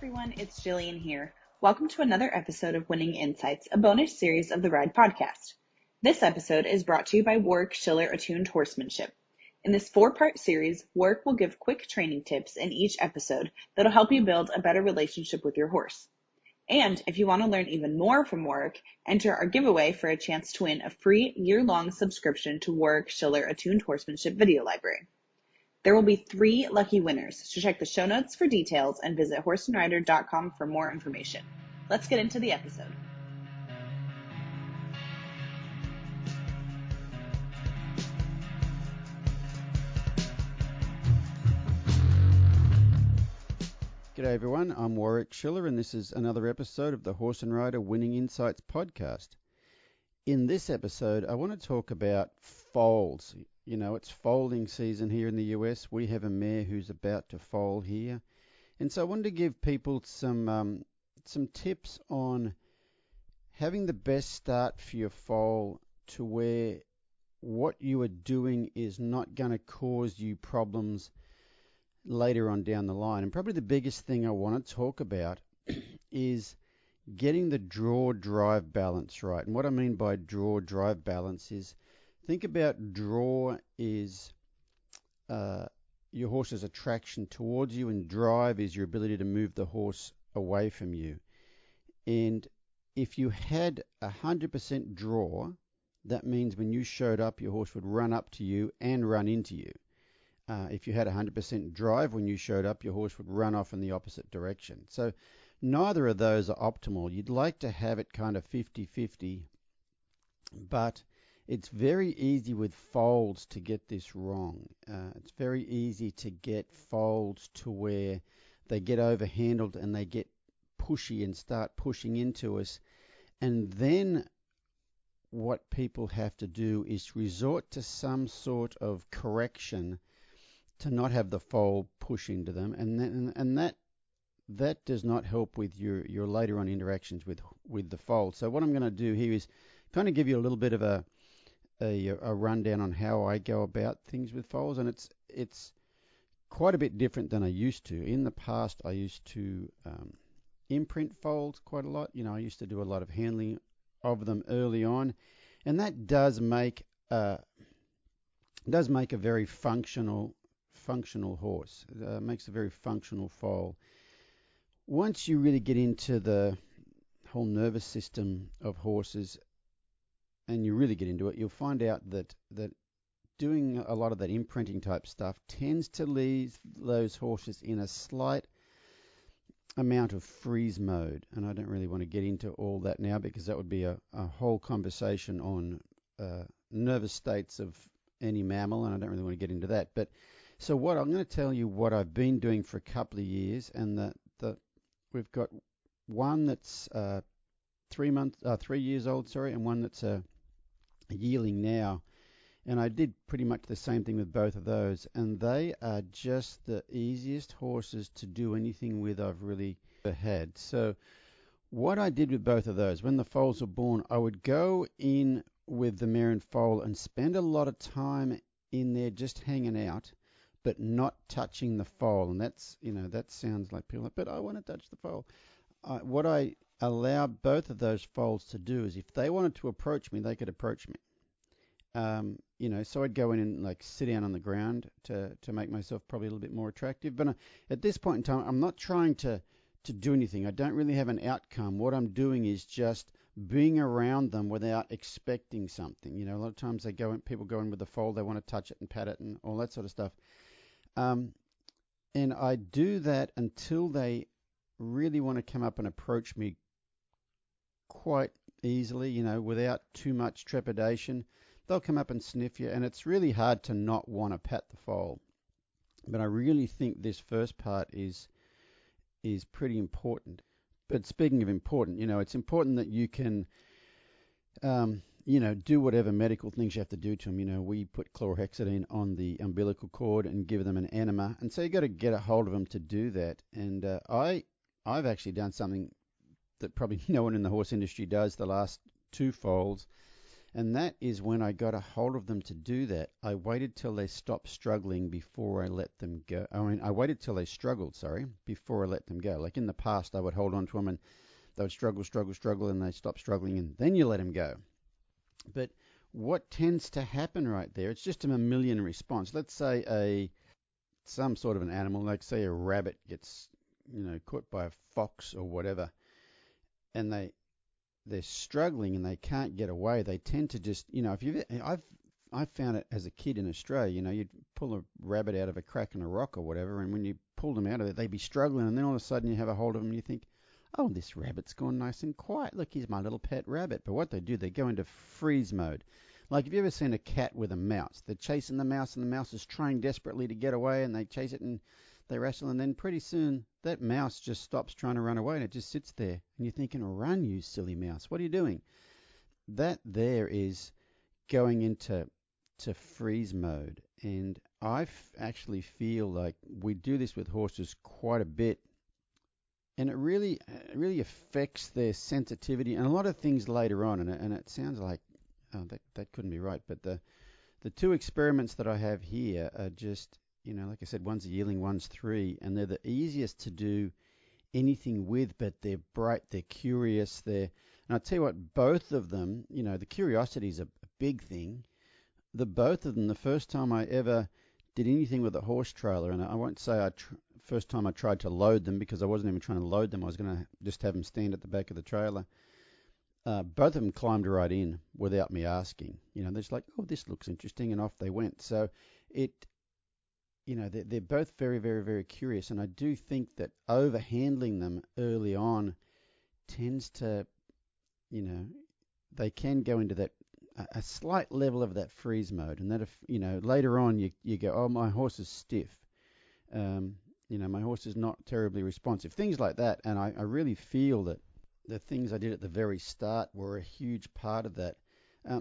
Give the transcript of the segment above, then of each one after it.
everyone, it's Jillian here. Welcome to another episode of Winning Insights, a bonus series of the Ride podcast. This episode is brought to you by Warwick Schiller Attuned Horsemanship. In this 4-part series, Warwick will give quick training tips in each episode that'll help you build a better relationship with your horse. And if you want to learn even more from Warwick, enter our giveaway for a chance to win a free year-long subscription to Warwick Schiller Attuned Horsemanship video library. There will be 3 lucky winners, so check the show notes for details and visit horseandrider.com for more information. Let's get into the episode. G'day everyone, I'm Warwick Schiller and this is another episode of the Horse and Rider Winning Insights podcast. In this episode, I want to talk about foals. You know, it's foaling season here in the US. We have a mare who's about to foal here. And so I wanted to give people some tips on having the best start for your foal to where what you are doing is not going to cause you problems later on down the line. And probably the biggest thing I want to talk about is getting the draw-drive balance right. And what I mean by draw-drive balance is, think about draw is your horse's attraction towards you, and drive is your ability to move the horse away from you. And if you had 100% draw, that means when you showed up, your horse would run up to you and run into you. If you had 100% drive, when you showed up, your horse would run off in the opposite direction. So neither of those are optimal. You'd like to have it kind of 50-50, but it's very easy with foals to get this wrong. It's very easy to get foals to where they get overhandled and they get pushy and start pushing into us. And then what people have to do is resort to some sort of correction to not have the foal push into them. And that does not help with your later on interactions with the foal. So what I'm going to do here is kind of give you a little bit of a rundown on how I go about things with foals, and it's quite a bit different than I used to. In the past, I used to imprint foals quite a lot. You know, I used to do a lot of handling of them early on, and that does make a very functional horse. Makes a very functional foal. Once you really get into the whole nervous system of horses, and you really get into it, you'll find out that doing a lot of that imprinting type stuff tends to leave those horses in a slight amount of freeze mode. And I don't really want to get into all that now because that would be a whole conversation on nervous states of any mammal, and I don't really want to get into that. But so what I'm going to tell you what I've been doing for a couple of years, and we've got one that's 3 years old, and one that's a yearling now, and I did pretty much the same thing with both of those, and they are just the easiest horses to do anything with I've really had. So what I did with both of those, when the foals were born, I would go in with the mare and foal and spend a lot of time in there just hanging out, but not touching the foal. And that's, that sounds like people, but I want to touch the foal. What I allow both of those foals to do is, if they wanted to approach me, they could approach me. So I'd go in and sit down on the ground to make myself probably a little bit more attractive. But at this point in time, I'm not trying to do anything. I don't really have an outcome. What I'm doing is just being around them without expecting something. A lot of times people go in with the foal, they want to touch it and pat it and all that sort of stuff. And I do that until they really want to come up and approach me quite easily, without too much trepidation. They'll come up and sniff you, and it's really hard to not want to pat the foal. But I really think this first part is pretty important. But speaking of important, it's important that you can, do whatever medical things you have to do to them. We put chlorhexidine on the umbilical cord and give them an enema, and so you got to get a hold of them to do that. And I've actually done something that probably no one in the horse industry does the last 2 foals, And that is when I got a hold of them to do that. I waited till they stopped struggling before I let them go. I waited till they struggled, before I let them go. Like in the past, I would hold on to them and they would struggle, and they stop struggling, and then you let them go. But what tends to happen right there, it's just a mammalian response. Let's say some sort of an animal, like say a rabbit gets, caught by a fox or whatever, and they're struggling and they can't get away. They tend to just, I've found it as a kid in Australia. You'd pull a rabbit out of a crack in a rock or whatever, and when you pulled them out of it, they'd be struggling, and then all of a sudden you have a hold of them and you think, oh, this rabbit's gone nice and quiet. Look, he's my little pet rabbit. But what they do, they go into freeze mode. Like, have you ever seen a cat with a mouse? They're chasing the mouse, and the mouse is trying desperately to get away, and they chase it, and they wrestle, and then pretty soon that mouse just stops trying to run away, and it just sits there. And you're thinking, run, you silly mouse. What are you doing? That there is going into freeze mode. And I actually feel like we do this with horses quite a bit. And it really affects their sensitivity and a lot of things later on. And it sounds like, oh, that couldn't be right. But the two experiments that I have here are just, like I said, one's a yearling, one's 3, and they're the easiest to do anything with, but they're bright, they're curious, and I'll tell you what, both of them, the curiosity is a big thing. Both of them, the first time I ever did anything with a horse trailer, and I won't say first time I tried to load them, because I wasn't even trying to load them, I was going to just have them stand at the back of the trailer. Both of them climbed right in without me asking. They're just like, oh, this looks interesting, and off they went. So they're both very, very, very curious, and I do think that overhandling them early on tends to, they can go into that a slight level of that freeze mode, and that if later on you go, oh, my horse is stiff, my horse is not terribly responsive, things like that, and I really feel that the things I did at the very start were a huge part of that.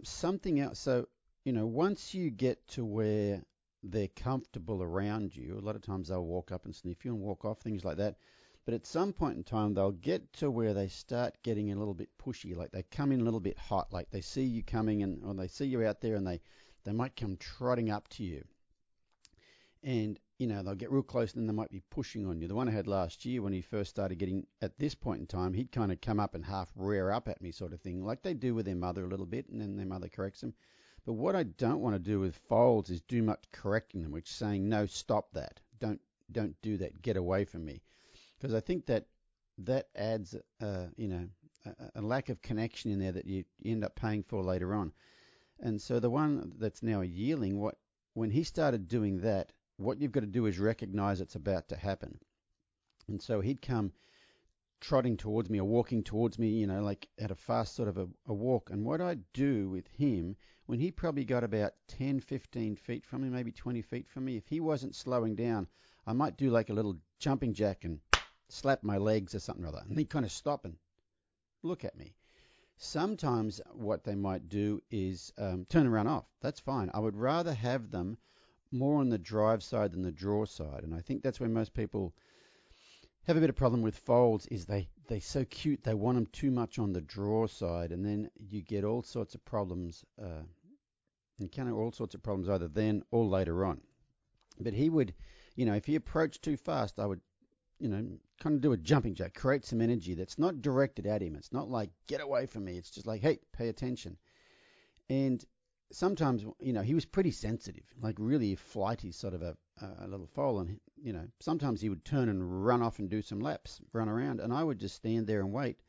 Something else, so once you get to where they're comfortable around you, a lot of times they'll walk up and sniff you and walk off, things like that. But at some point in time, they'll get to where they start getting a little bit pushy, like they come in a little bit hot, like they see you coming or they see you out there, and they might come trotting up to you. And, they'll get real close, and then they might be pushing on you. The one I had last year, when he first started getting, at this point in time, he'd kind of come up and half rear up at me sort of thing, like they do with their mother a little bit, and then their mother corrects them. But what I don't want to do with foals is do much correcting them, which is saying, no, stop that. Don't do that. Get away from me. Because I think that adds, a lack of connection in there that you end up paying for later on. And so the one that's now a yearling, when he started doing that, what you've got to do is recognize it's about to happen. And so he'd come trotting towards me or walking towards me, like at a fast sort of a walk. And what I'd do with him, when he probably got about 10, 15 feet from me, maybe 20 feet from me, if he wasn't slowing down, I might do like a little jumping jack and slap my legs or something or other. And he'd kind of stop and look at me. Sometimes what they might do is turn and run off. That's fine. I would rather have them more on the drive side than the draw side. And I think that's where most people have a bit of problem with foals, is they're so cute, they want them too much on the draw side, and then you get all sorts of problems, all sorts of problems either then or later on. But he would, if he approached too fast, I would, kind of do a jumping jack, create some energy that's not directed at him. It's not like, get away from me. It's just like, hey, pay attention. And sometimes, he was pretty sensitive, like really flighty sort of a little foal. And, sometimes he would turn and run off and do some laps, run around, and I would just stand there and wait.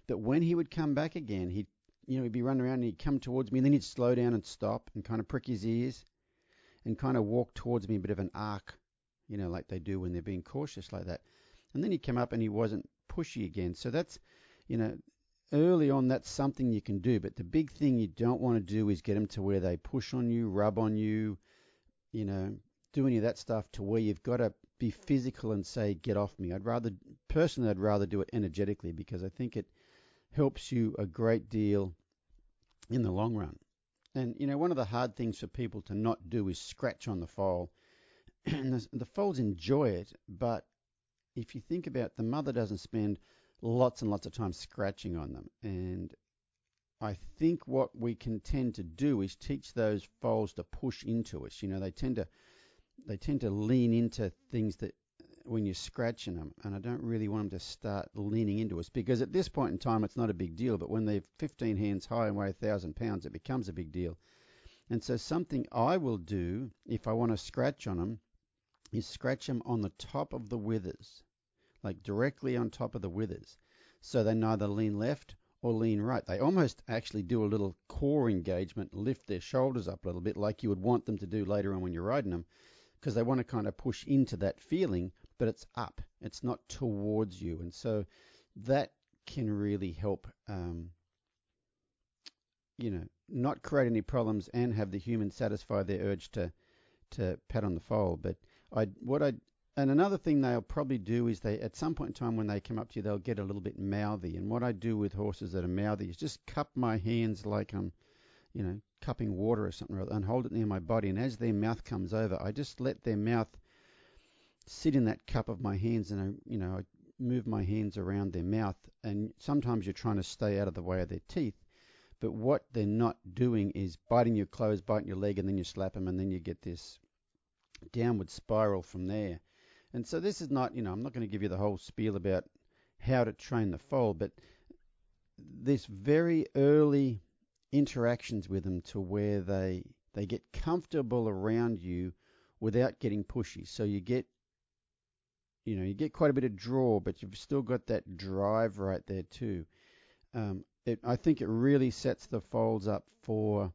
But when he would come back again, he'd be running around and he'd come towards me, and then he'd slow down and stop and kind of prick his ears and kind of walk towards me a bit of an arc, like they do when they're being cautious like that. And then he'd come up and he wasn't pushy again. So that's, early on, that's something you can do. But the big thing you don't want to do is get them to where they push on you, rub on you, do any of that stuff to where you've got to be physical and say, get off me. I'd rather do it energetically, because I think it helps you a great deal in the long run. And, one of the hard things for people to not do is scratch on the foal. And the foals enjoy it, but if you think about it, the mother doesn't spend lots and lots of time scratching on them. And I think what we can tend to do is teach those foals to push into us. They tend to lean into things that when you're scratching them, and I don't really want them to start leaning into us, because at this point in time it's not a big deal, but when they're 15 hands high and weigh 1,000 pounds, it becomes a big deal. And so something I will do if I want to scratch on them is scratch them on the top of the withers, like directly on top of the withers, so they neither lean left or lean right. They almost actually do a little core engagement, lift their shoulders up a little bit like you would want them to do later on when you're riding them, because they want to kind of push into that feeling, but it's up. It's not towards you. And so that can really help, not create any problems and have the human satisfy their urge to pat on the foal. But and another thing they'll probably do is they, at some point in time when they come up to you, they'll get a little bit mouthy. And what I do with horses that are mouthy is just cup my hands like I'm, cupping water or something, and hold it near my body. And as their mouth comes over, I just let their mouth sit in that cup of my hands, and I move my hands around their mouth. And sometimes you're trying to stay out of the way of their teeth, but what they're not doing is biting your clothes, biting your leg, and then you slap them, and then you get this downward spiral from there. And so this is not, I'm not going to give you the whole spiel about how to train the foal, but this very early interactions with them to where they get comfortable around you without getting pushy. So you get quite a bit of draw, but you've still got that drive right there too. I think it really sets the foals up for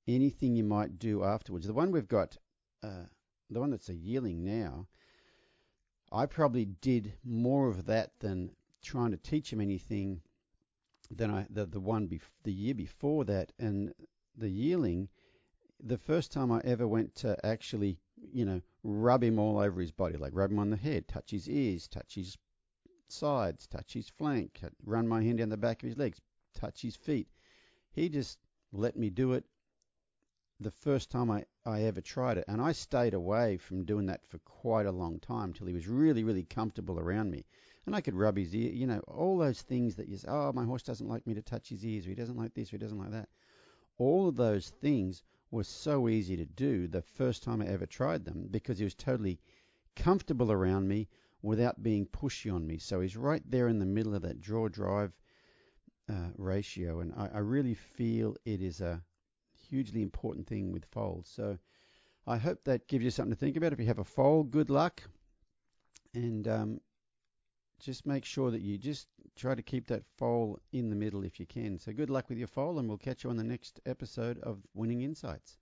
anything you might do afterwards. The one we've got, the one that's a yearling now, I probably did more of that than trying to teach him anything than the year before that. And the yearling, the first time I ever went to actually, rub him all over his body, like rub him on the head, touch his ears, touch his sides, touch his flank, run my hand down the back of his legs, touch his feet. He just let me do it the first time I ever tried it. And I stayed away from doing that for quite a long time till he was really, really comfortable around me. And I could rub his ear, all those things that you say, oh, my horse doesn't like me to touch his ears, or he doesn't like this, or he doesn't like that. All of those things were so easy to do the first time I ever tried them, because he was totally comfortable around me without being pushy on me. So he's right there in the middle of that draw-drive ratio. And I really feel it is a hugely important thing with foals. So I hope that gives you something to think about. If you have a foal, good luck, and just make sure that you just try to keep that foal in the middle if you can. So good luck with your foal, and we'll catch you on the next episode of Winning Insights.